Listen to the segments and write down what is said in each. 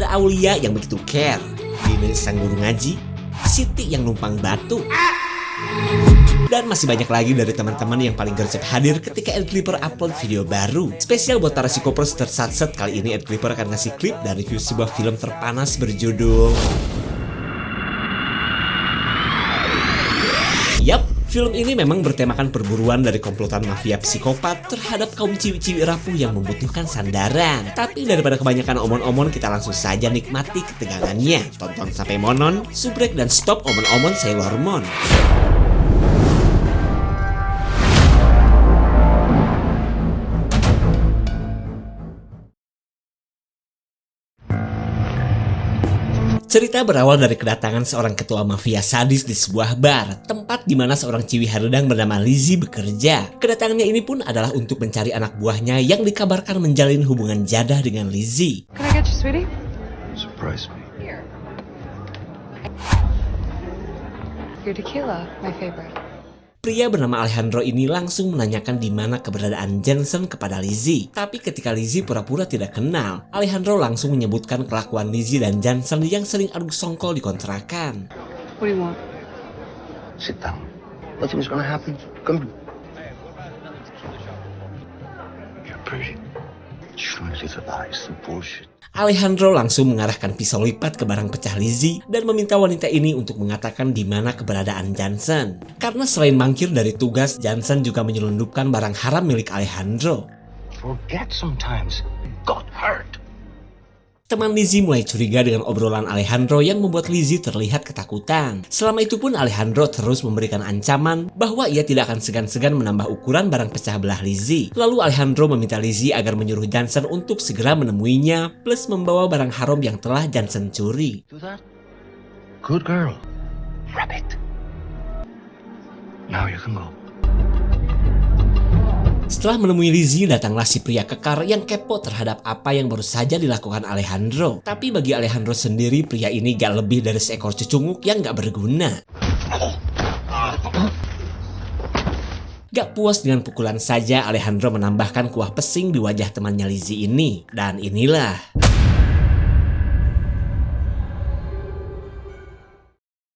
ada Aulia yang begitu care, Dini sang guru ngaji, Siti yang numpang batu, dan masih banyak lagi dari teman-teman yang paling gercep hadir ketika Ed Clipper upload video baru. Spesial buat para psikopers tersatset, kali ini Ed Clipper akan ngasih klip dan review sebuah film terpanas berjudul... Yap, film ini memang bertemakan perburuan dari komplotan mafia psikopat terhadap kaum ciwi-ciwi rapuh yang membutuhkan sandaran. Tapi daripada kebanyakan omon-omon, kita langsung saja nikmati ketegangannya. Tonton sampai monon, subrek dan stop omon-omon Sailor Moon. Cerita berawal dari kedatangan seorang ketua mafia sadis di sebuah bar, tempat di mana seorang ciwi haredang bernama Lizzie bekerja. Kedatangannya ini pun adalah untuk mencari anak buahnya yang dikabarkan menjalin hubungan jadah dengan Lizzie. Can I get you, sweetie? Surprise me. Here. Your tequila, my favorite. Pria bernama Alejandro ini langsung menanyakan di mana keberadaan Jensen kepada Lizzie. Tapi ketika Lizzie pura-pura tidak kenal, Alejandro langsung menyebutkan kelakuan Lizzie dan Jensen yang sering adu songkol di kontrakan. What do you want? Sit down. Nothing's gonna happen. Come on. You're pretty. Shouldn't live lies and bullshit. Alejandro langsung mengarahkan pisau lipat ke barang pecah Lizzie dan meminta wanita ini untuk mengatakan di mana keberadaan Jensen. Karena selain mangkir dari tugas, Jensen juga menyelundupkan barang haram milik Alejandro. Forget sometimes. Got hurt. Teman Lizzie mulai curiga dengan obrolan Alejandro yang membuat Lizzie terlihat ketakutan. Selama itu pun Alejandro terus memberikan ancaman bahwa ia tidak akan segan-segan menambah ukuran barang pecah belah Lizzie. Lalu Alejandro meminta Lizzie agar menyuruh Jensen untuk segera menemuinya, plus membawa barang haram yang telah Jensen curi. Do that? Good girl. Rabbit. Now you can go. Setelah menemui Lizzie, datanglah si pria kekar yang kepo terhadap apa yang baru saja dilakukan Alejandro. Tapi bagi Alejandro sendiri, pria ini gak lebih dari seekor cucunguk yang gak berguna. Gak puas dengan pukulan saja, Alejandro menambahkan kuah pesing di wajah temannya Lizzie ini. Dan inilah...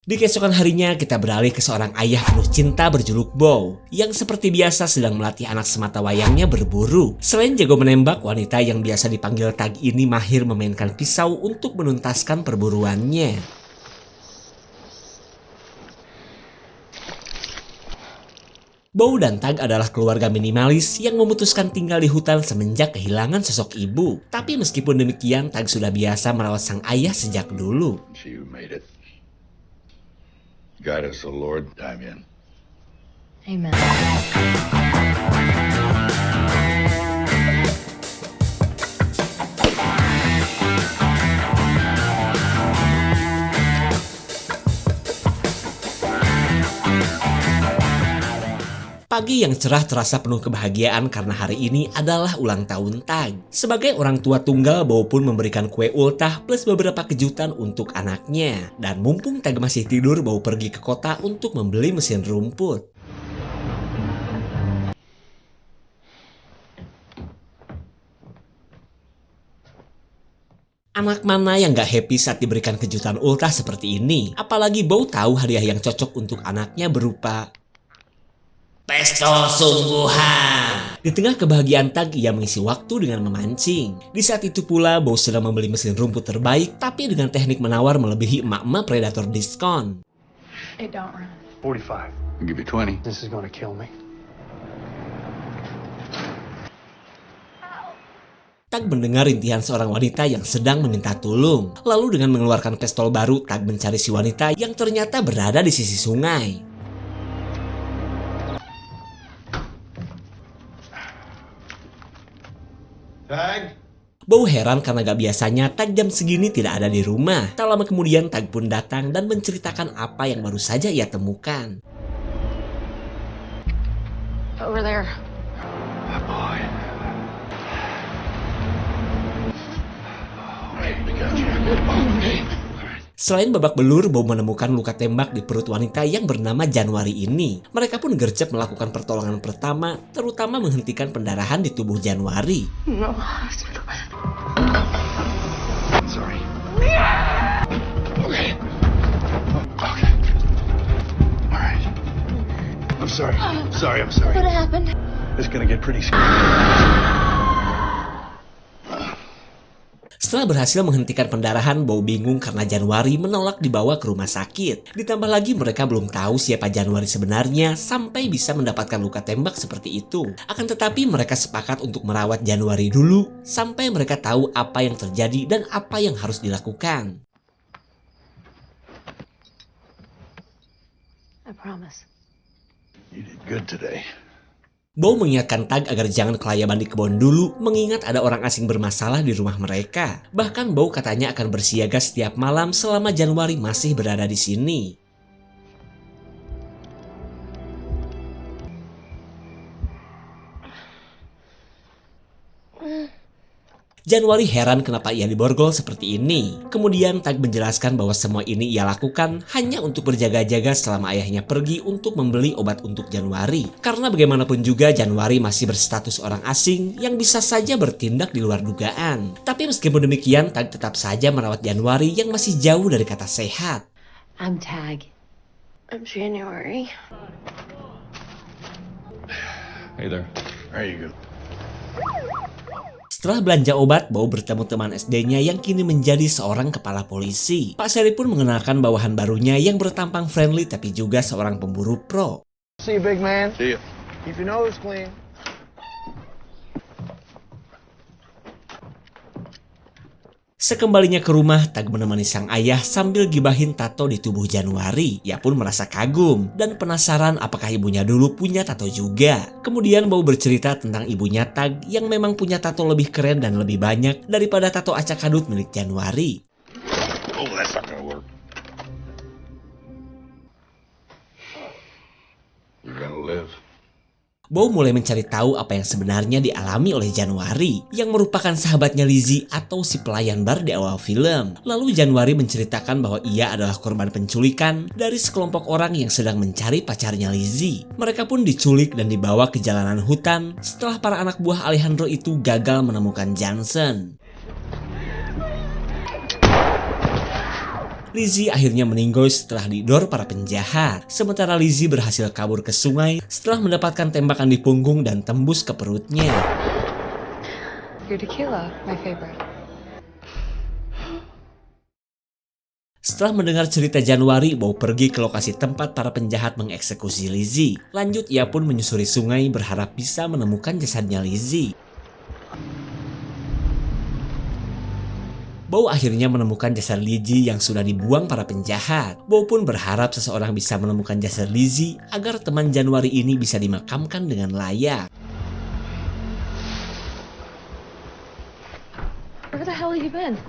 Di keesokan harinya, kita beralih ke seorang ayah penuh cinta berjuluk Bow, yang seperti biasa sedang melatih anak semata wayangnya berburu. Selain jago menembak, wanita yang biasa dipanggil Tag ini mahir memainkan pisau untuk menuntaskan perburuannya. Bow dan Tag adalah keluarga minimalis yang memutuskan tinggal di hutan semenjak kehilangan sosok ibu. Tapi meskipun demikian, Tag sudah biasa merawat sang ayah sejak dulu. You made it. Guide us, O Lord. Dive in. Amen. Pagi yang cerah terasa penuh kebahagiaan karena hari ini adalah ulang tahun Tag. Sebagai orang tua tunggal, Bow pun memberikan kue ultah plus beberapa kejutan untuk anaknya. Dan mumpung Tag masih tidur, Bow pergi ke kota untuk membeli mesin rumput. Anak mana yang gak happy saat diberikan kejutan ultah seperti ini? Apalagi Bow tahu hadiah yang cocok untuk anaknya berupa... pistol sungguhan. Di tengah kebahagiaan Tag, ia mengisi waktu dengan memancing. Di saat itu pula, Bow sedang membeli mesin rumput terbaik, tapi dengan teknik menawar melebihi emak-emak predator diskon. It don't run. 45. I'll give you 20. This is gonna kill me. Tag mendengar rintihan seorang wanita yang sedang meminta tolong. Lalu dengan mengeluarkan pistol baru, Tag mencari si wanita yang ternyata berada di sisi sungai. Tag? Bow heran karena gak biasanya Tag jam segini tidak ada di rumah. Tak lama kemudian Tag pun datang dan menceritakan apa yang baru saja ia temukan. Over there. Oh, boy. Right, we got you. Okay. Selain babak belur, Bow menemukan luka tembak di perut wanita yang bernama Januari ini. Mereka pun gercep melakukan pertolongan pertama, terutama menghentikan pendarahan di tubuh Januari. No hospital. Sorry. sorry. I'm sorry. What happened? It's gonna get pretty scary. Setelah berhasil menghentikan pendarahan, Bow bingung karena Januari menolak dibawa ke rumah sakit. Ditambah lagi mereka belum tahu siapa Januari sebenarnya sampai bisa mendapatkan luka tembak seperti itu. Akan tetapi mereka sepakat untuk merawat Januari dulu sampai mereka tahu apa yang terjadi dan apa yang harus dilakukan. I promise. You did good today. Bow mengingatkan Tag agar jangan kelayaban di kebun dulu, mengingat ada orang asing bermasalah di rumah mereka. Bahkan Bow katanya akan bersiaga setiap malam selama Januari masih berada di sini. Januari heran kenapa ia diborgol seperti ini. Kemudian Tag menjelaskan bahwa semua ini ia lakukan hanya untuk berjaga-jaga selama ayahnya pergi untuk membeli obat untuk Januari. Karena bagaimanapun juga Januari masih berstatus orang asing yang bisa saja bertindak di luar dugaan. Tapi meskipun demikian, Tag tetap saja merawat Januari yang masih jauh dari kata sehat. I'm Tag. I'm January. Hey there. There you go. Setelah belanja obat, Bow bertemu teman SD-nya yang kini menjadi seorang kepala polisi. Pak Seri pun mengenalkan bawahan barunya yang bertampang friendly tapi juga seorang pemburu pro. See you, big man. See ya. Keep your nose clean. Sekembalinya ke rumah, Tag menemani sang ayah sambil gibahin tato di tubuh Januari. Ia pun merasa kagum dan penasaran apakah ibunya dulu punya tato juga. Kemudian Bow bercerita tentang ibunya Tag yang memang punya tato lebih keren dan lebih banyak daripada tato acak adut milik Januari. Oh, that's not gonna work. You're gonna live. Bow mulai mencari tahu apa yang sebenarnya dialami oleh Januari, yang merupakan sahabatnya Lizzie atau si pelayan bar di awal film. Lalu Januari menceritakan bahwa ia adalah korban penculikan dari sekelompok orang yang sedang mencari pacarnya Lizzie. Mereka pun diculik dan dibawa ke jalanan hutan setelah para anak buah Alejandro itu gagal menemukan Johnson. Lizzie akhirnya meninggoy setelah didor para penjahat. Sementara Lizzie berhasil kabur ke sungai setelah mendapatkan tembakan di punggung dan tembus ke perutnya. Your tequila, my favorite. Setelah mendengar cerita Januari, Bow pergi ke lokasi tempat para penjahat mengeksekusi Lizzie. Lanjut, ia pun menyusuri sungai berharap bisa menemukan jasadnya Lizzie. Bow akhirnya menemukan jasad Lizzie yang sudah dibuang para penjahat. Bow pun berharap seseorang bisa menemukan jasad Lizzie agar teman Januari ini bisa dimakamkan dengan layak. Where the hell have you been?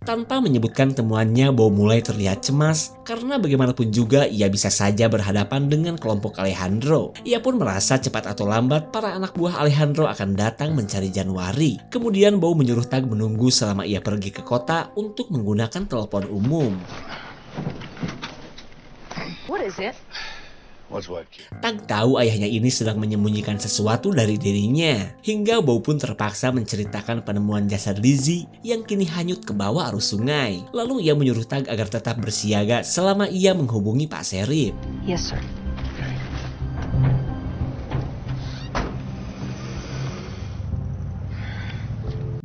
Tanpa menyebutkan temuannya, Bow mulai terlihat cemas karena bagaimanapun juga ia bisa saja berhadapan dengan kelompok Alejandro. Ia pun merasa cepat atau lambat para anak buah Alejandro akan datang mencari Januari. Kemudian Bow menyuruh Tag menunggu selama ia pergi ke kota untuk menggunakan telepon umum. What is it? What's what, kid? Tag tahu ayahnya ini sedang menyembunyikan sesuatu dari dirinya. Hingga Bow pun terpaksa menceritakan penemuan jasad Lizzie yang kini hanyut ke bawah arus sungai. Lalu ia menyuruh Tag agar tetap bersiaga selama ia menghubungi Pak Serif. Yes, sir.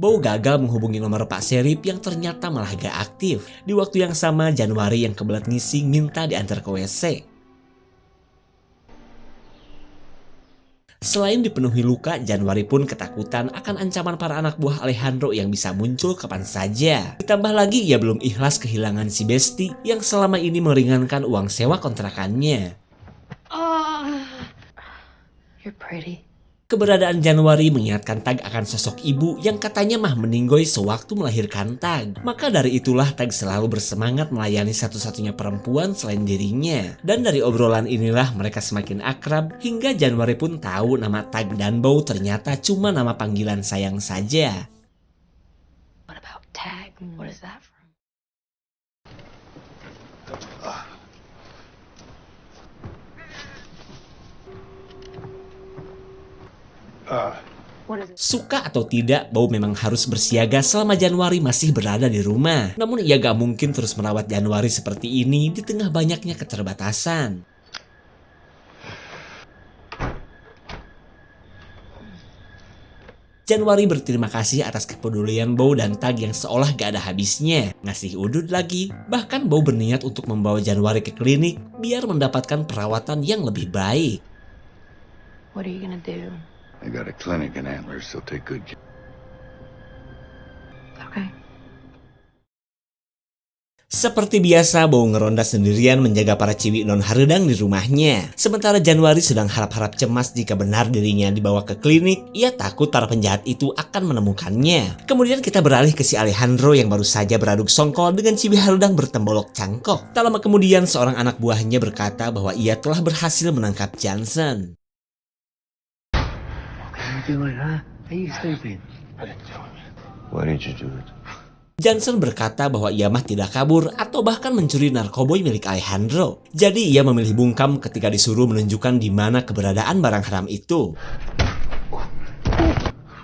Bow gagal menghubungi nomor Pak Serif yang ternyata malah gak aktif. Di waktu yang sama, Januari yang kebelet ngising minta diantar ke WC. Selain dipenuhi luka, Januari pun ketakutan akan ancaman para anak buah Alejandro yang bisa muncul kapan saja. Ditambah lagi ia belum ikhlas kehilangan si Besti yang selama ini meringankan uang sewa kontrakannya. You're pretty. Keberadaan Januari mengingatkan Tag akan sosok ibu yang katanya mah meninggoy sewaktu melahirkan Tag. Maka dari itulah Tag selalu bersemangat melayani satu-satunya perempuan selain dirinya. Dan dari obrolan inilah mereka semakin akrab hingga Januari pun tahu nama Tag dan Bow ternyata cuma nama panggilan sayang saja. What about Tag? What is that from? What is it? Suka atau tidak, Bow memang harus bersiaga selama Januari masih berada di rumah. Namun ia gak mungkin terus merawat Januari seperti ini di tengah banyaknya keterbatasan. Januari berterima kasih atas kepedulian Bo dan Tag yang seolah gak ada habisnya. Ngasih udut lagi. Bahkan Bo berniat untuk membawa Januari ke klinik biar mendapatkan perawatan yang lebih baik. What are you gonna do? They got a clinic in Antlers, so take good care. Okay. Seperti biasa, Bo ngeronda sendirian menjaga para ciwi non hareudang di rumahnya. Sementara Januari sedang harap-harap cemas jika benar dirinya dibawa ke klinik. Ia takut para penjahat itu akan menemukannya. Kemudian kita beralih ke si Alejandro yang baru saja beraduk songkol dengan ciwi hareudang bertembolok cangkok. Tak lama kemudian, seorang anak buahnya berkata bahwa ia telah berhasil menangkap Johnson. What are you doing, huh? Are you stupid? Why did you do it? Johnson berkata bahwa ia mah tidak kabur atau bahkan mencuri narkoboy milik Alejandro. Jadi ia memilih bungkam ketika disuruh menunjukkan di mana keberadaan barang haram itu.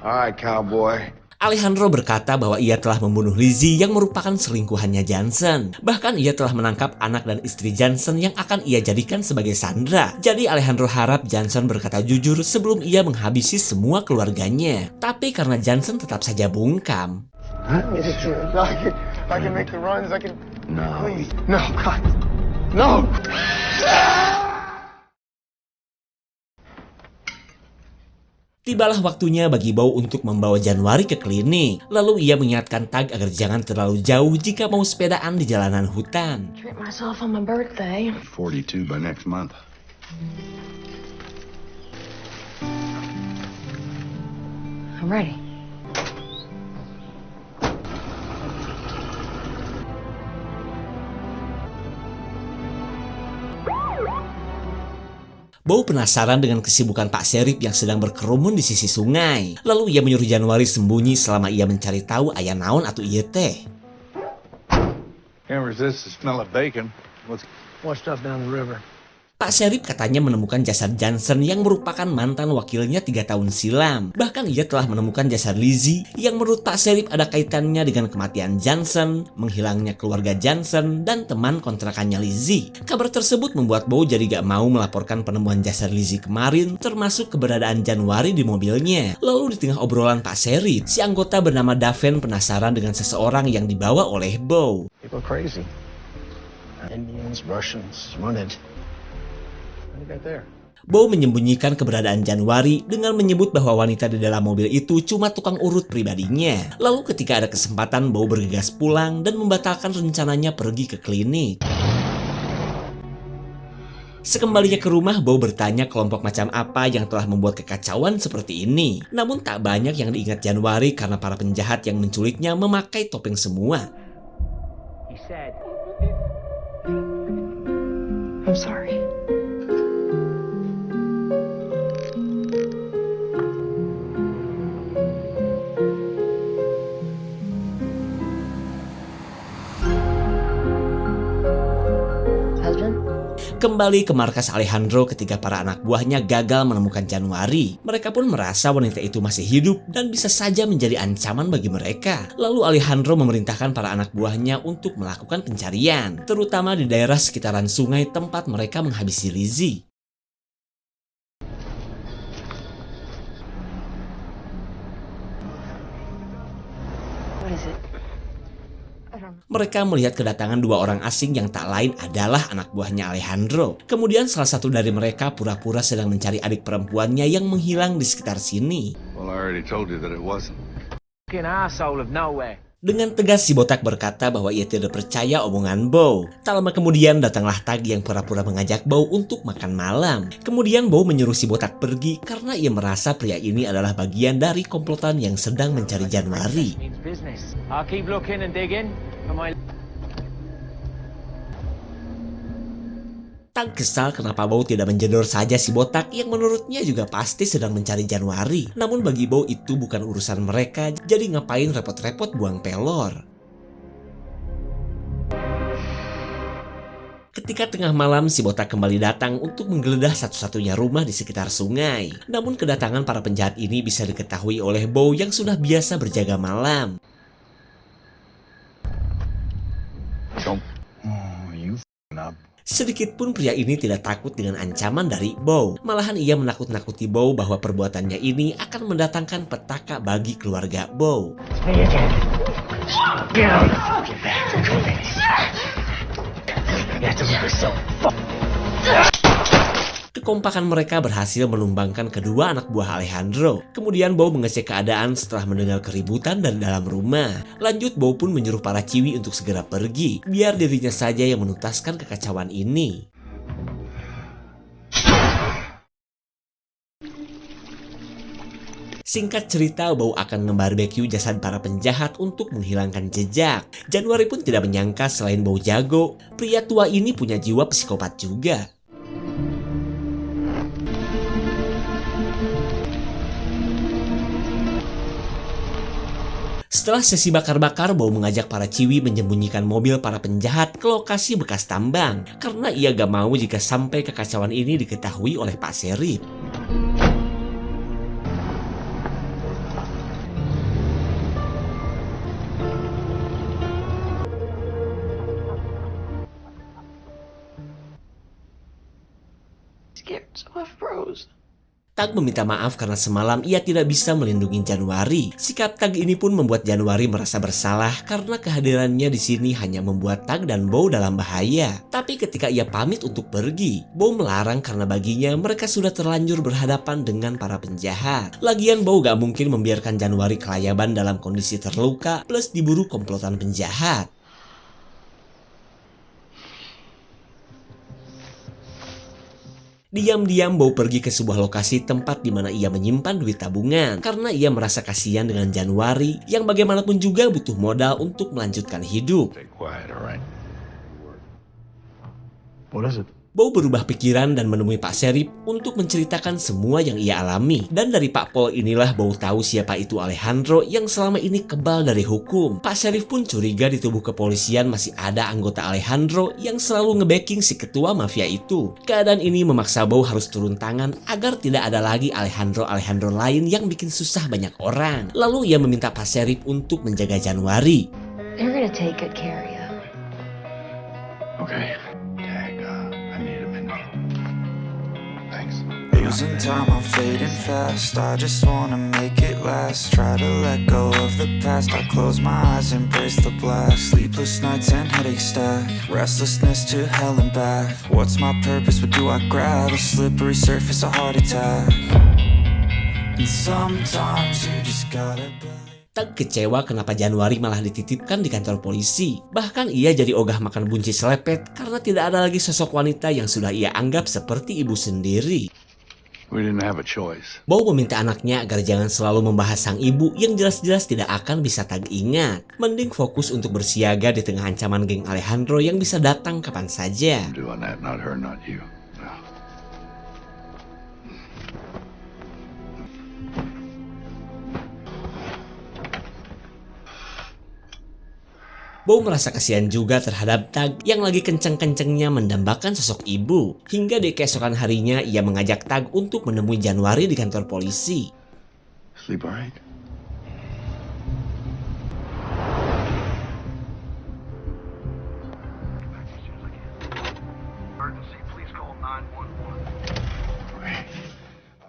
All right, cowboy. Alejandro berkata bahwa ia telah membunuh Lizzie yang merupakan selingkuhannya Johnson. Bahkan ia telah menangkap anak dan istri Johnson yang akan ia jadikan sebagai sandera. Jadi Alejandro harap Johnson berkata jujur sebelum ia menghabisi semua keluarganya. Tapi karena Johnson tetap saja bungkam, Is it true? I can make the runs. I can. No. Please. No, God. No. tibalah waktunya bagi Bo untuk membawa Januari ke klinik. Lalu ia mengingatkan Tag agar jangan terlalu jauh jika mau sepedaan di jalanan hutan. Treat myself on my birthday. 42 by next month. I'm ready. Bo penasaran dengan kesibukan Pak Serif yang sedang berkerumun di sisi sungai. Lalu ia menyuruh Januari sembunyi selama ia mencari tahu aya naon atau ieu teh. Can't resist the smell of bacon. Washed up down the river. Pak Serif katanya menemukan jasad Johnson yang merupakan mantan wakilnya 3 tahun silam. Bahkan ia telah menemukan jasad Lizzie yang menurut Pak Serif ada kaitannya dengan kematian Johnson, menghilangnya keluarga Johnson, dan teman kontrakannya Lizzie. Kabar tersebut membuat Bo jadi gak mau melaporkan penemuan jasad Lizzie kemarin, termasuk keberadaan Januari di mobilnya. Lalu di tengah obrolan Pak Serif, si anggota bernama Daven penasaran dengan seseorang yang dibawa oleh Bo. People are crazy. Indians, Russians, wanted. What do you got there? Bo menyembunyikan keberadaan Januari dengan menyebut bahwa wanita di dalam mobil itu cuma tukang urut pribadinya. Lalu ketika ada kesempatan, Bo bergegas pulang dan membatalkan rencananya pergi ke klinik. Sekembalinya ke rumah, Bo bertanya kelompok macam apa yang telah membuat kekacauan seperti ini. Namun tak banyak yang diingat Januari karena para penjahat yang menculiknya memakai topeng semua. He said. I'm sorry. Husband? Kembali ke markas Alejandro ketika para anak buahnya gagal menemukan Januari. Mereka pun merasa wanita itu masih hidup dan bisa saja menjadi ancaman bagi mereka. Lalu Alejandro memerintahkan para anak buahnya untuk melakukan pencarian, terutama di daerah sekitaran sungai tempat mereka menghabisi Lizzie. What is it? I don't know. Mereka melihat kedatangan 2 orang asing yang tak lain adalah anak buahnya Alejandro. Kemudian salah satu dari mereka pura-pura sedang mencari adik perempuannya yang menghilang di sekitar sini. Well, I already told you that it wasn't. Fucking asshole of nowhere. Dengan tegas si botak berkata bahwa ia tidak percaya omongan Bo. Tak lama kemudian datanglah Tag yang pura-pura mengajak Bo untuk makan malam. Kemudian Bo menyuruh si botak pergi karena ia merasa pria ini adalah bagian dari komplotan yang sedang mencari Januari. Means business. I'll keep looking and digging for my. Tag kesal kenapa Bo tidak menjedor saja si botak yang menurutnya juga pasti sedang mencari Januari. Namun bagi Bo itu bukan urusan mereka, jadi ngapain repot-repot buang pelor. Ketika tengah malam, si botak kembali datang untuk menggeledah satu-satunya rumah di sekitar sungai. Namun kedatangan para penjahat ini bisa diketahui oleh Bo yang sudah biasa berjaga malam. Don't. Oh, you f***ing up. Sedikit pun pria ini tidak takut dengan ancaman dari Bow. Malahan ia menakut-nakuti Bow bahwa perbuatannya ini akan mendatangkan petaka bagi keluarga Bow. Kekompakan mereka berhasil menumbangkan kedua anak buah Alejandro. Kemudian Bow mengecek keadaan setelah mendengar keributan dari dalam rumah. Lanjut, Bow pun menyuruh para ciwi untuk segera pergi, biar dirinya saja yang menuntaskan kekacauan ini. Singkat cerita, Bow akan membarbeque jasad para penjahat untuk menghilangkan jejak. Januari pun tidak menyangka selain Bow jago, pria tua ini punya jiwa psikopat juga. Setelah sesi bakar-bakar, Bow mengajak para ciwi menyembunyikan mobil para penjahat ke lokasi bekas tambang. Karena ia gak mau jika sampai kekacauan ini diketahui oleh Pak Sheriff. Scared, so I froze. Tag meminta maaf karena semalam ia tidak bisa melindungi Januari. Sikap Tag ini pun membuat Januari merasa bersalah karena kehadirannya di sini hanya membuat Tag dan Bow dalam bahaya. Tapi ketika ia pamit untuk pergi, Bow melarang karena baginya mereka sudah terlanjur berhadapan dengan para penjahat. Lagian Bow gak mungkin membiarkan Januari kelayaban dalam kondisi terluka plus diburu komplotan penjahat. Diam-diam Bow pergi ke sebuah lokasi tempat di mana ia menyimpan duit tabungan karena ia merasa kasihan dengan Januari yang bagaimanapun juga butuh modal untuk melanjutkan hidup. Stay quiet, all right? What is it? Bow berubah pikiran dan menemui Pak Sheriff untuk menceritakan semua yang ia alami. Dan dari Pak Paul inilah Bow tahu siapa itu Alejandro yang selama ini kebal dari hukum. Pak Sheriff pun curiga di tubuh kepolisian masih ada anggota Alejandro yang selalu nge-backing si ketua mafia itu. Keadaan ini memaksa Bow harus turun tangan agar tidak ada lagi Alejandro lain yang bikin susah banyak orang. Lalu ia meminta Pak Sheriff untuk menjaga Januari. You're gonna take good care of you. Okay. Tag, I need a minute. Thanks. Losing time, I'm fading fast. I just wanna make it last. Try to let go of the past. I close my eyes, embrace the blast. Sleepless nights and headaches stack. Restlessness to hell and back. What's my purpose? What do I grab? A slippery surface, a heart attack. And sometimes you just gotta believe. Tag kecewa kenapa Januari malah dititipkan di kantor polisi. Bahkan ia jadi ogah makan buncis lepet karena tidak ada lagi sosok wanita yang sudah ia anggap seperti ibu sendiri. We didn't have a choice. Bow meminta anaknya agar jangan selalu membahas sang ibu yang jelas-jelas tidak akan bisa Tag ingat. Mending fokus untuk bersiaga di tengah ancaman geng Alejandro yang bisa datang kapan saja. I'm doing that, not her, not you. No. Bow merasa kasihan juga terhadap Tag yang lagi kenceng-kencengnya mendambakan sosok ibu. Hingga di keesokan harinya ia mengajak Tag untuk menemui Januari di kantor polisi. Sleep all right?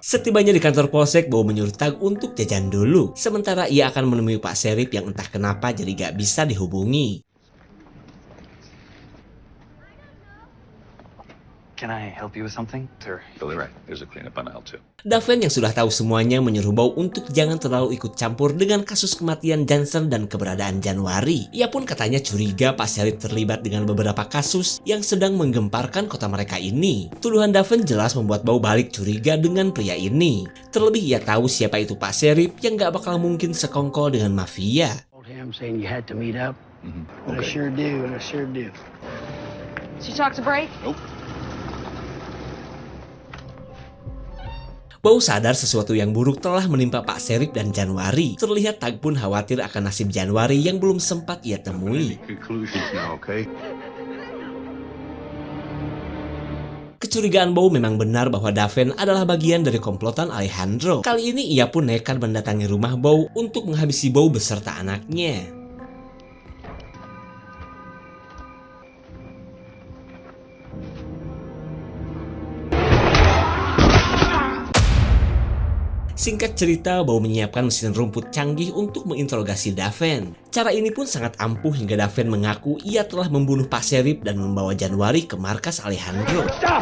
Setibanya di kantor polsek, Bow menyuruh Tag untuk jajan dulu. Sementara ia akan menemui Pak Sheriff yang entah kenapa jadi gak bisa dihubungi. Can I help you with something? Sir, Billy right. There's a cleanup on aisle 2. Daven yang sudah tahu semuanya menyuruh Bow untuk jangan terlalu ikut campur dengan kasus kematian Johnson dan keberadaan Januari. Ia pun katanya curiga Pak Sheriff terlibat dengan beberapa kasus yang sedang menggemparkan kota mereka ini. Tuduhan Daven jelas membuat Bow balik curiga dengan pria ini. Terlebih ia tahu siapa itu Pak Sheriff yang gak bakal mungkin sekongkol dengan mafia. Told him saying you had to meet up. But I Okay. sure do, and I sure do. Did you talk to Bray? Nope. Bow sadar sesuatu yang buruk telah menimpa Pak Sheriff dan Januari. Terlihat Tag pun khawatir akan nasib Januari yang belum sempat ia temui. Any conclusions now, okay? Kecurigaan Bow memang benar bahwa Daven adalah bagian dari komplotan Alejandro. Kali ini ia pun nekat mendatangi rumah Bow untuk menghabisi Bow beserta anaknya. Singkat cerita, Bow menyiapkan mesin rumput canggih untuk menginterogasi Daven. Cara ini pun sangat ampuh hingga Daven mengaku ia telah membunuh Pak Sheriff dan membawa Januari ke markas Alejandro. Stop!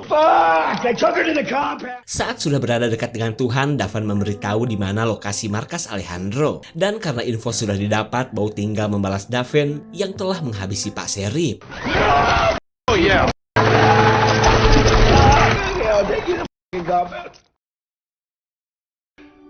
Fuck! They took her to the compound! Saat sudah berada dekat dengan Tuhan, Daven memberitahu di mana lokasi markas Alejandro. Dan karena info sudah didapat, Bow tinggal membalas Daven yang telah menghabisi Pak Sheriff. Oh, yeah.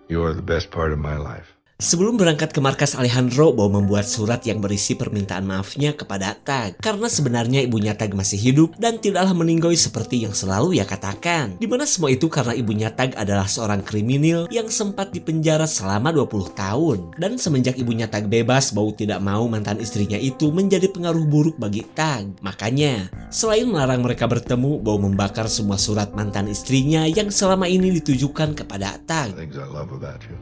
You are the best part of my life. Sebelum berangkat ke markas Alejandro, Bow membuat surat yang berisi permintaan maafnya kepada Tag. Karena sebenarnya ibunya Tag masih hidup dan tidaklah meninggoy seperti yang selalu ia katakan. Dimana semua itu karena ibunya Tag adalah seorang kriminal yang sempat dipenjara selama 20 tahun. Dan semenjak ibunya Tag bebas, Bow tidak mau mantan istrinya itu menjadi pengaruh buruk bagi Tag. Makanya, selain melarang mereka bertemu, Bow membakar semua surat mantan istrinya yang selama ini ditujukan kepada Tag. Things I love about you.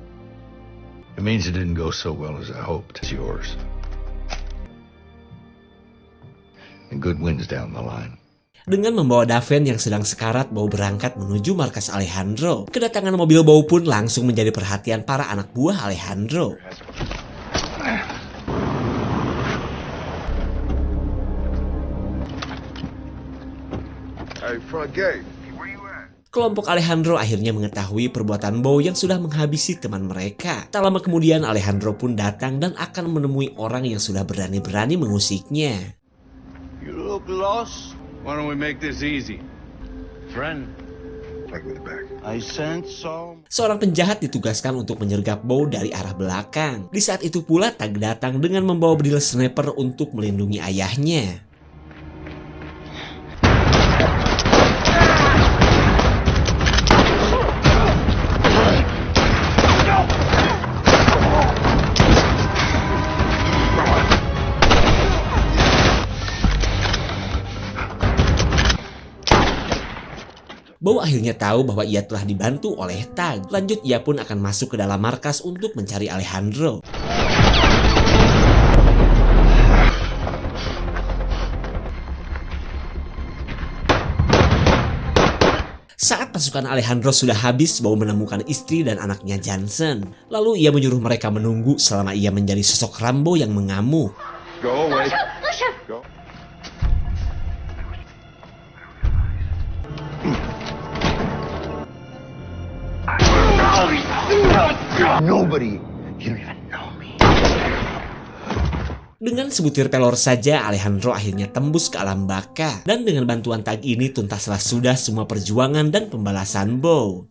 It means it didn't go so well as I hoped. It's yours. And good wins down the line. Dengan membawa Daven yang sedang sekarat, Bow berangkat menuju markas Alejandro. Kedatangan mobil Bow pun langsung menjadi perhatian para anak buah Alejandro. Hey, front gate. Kelompok Alejandro akhirnya mengetahui perbuatan Bow yang sudah menghabisi teman mereka. Tak lama kemudian Alejandro pun datang dan akan menemui orang yang sudah berani-berani mengusiknya. You look lost. Why don't we make this easy? Friend, Take me back. I sense some... Seorang penjahat ditugaskan untuk menyergap Bow dari arah belakang. Di saat itu pula Tag datang dengan membawa bedil sniper untuk melindungi ayahnya. Bow akhirnya tahu bahwa ia telah dibantu oleh Tag. Lanjut, ia pun akan masuk ke dalam markas untuk mencari Alejandro. Saat pasukan Alejandro sudah habis, Bow menemukan istri dan anaknya Johnson. Lalu ia menyuruh mereka menunggu selama ia menjadi sosok Rambo yang mengamuk. Go away. Go. Nobody. You don't even know me. Dengan sebutir pelor saja, Alejandro akhirnya tembus ke alam baka. Dan dengan bantuan Tag ini, tuntaslah sudah semua perjuangan dan pembalasan Bow.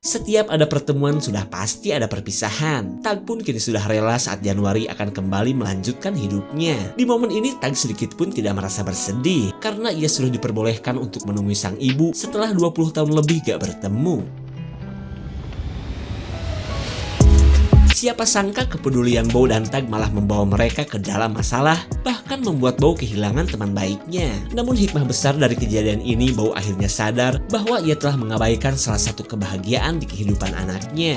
Setiap ada pertemuan sudah pasti ada perpisahan. Tag pun kini sudah rela saat Januari akan kembali melanjutkan hidupnya. Di momen ini Tag sedikit pun tidak merasa bersedih karena ia sudah diperbolehkan untuk menemui sang ibu setelah 20 tahun lebih gak bertemu. Siapa sangka kepedulian Bow dan Tag malah membawa mereka ke dalam masalah, bahkan membuat Bow kehilangan teman baiknya. Namun hikmah besar dari kejadian ini, Bow akhirnya sadar bahwa ia telah mengabaikan salah satu kebahagiaan di kehidupan anaknya.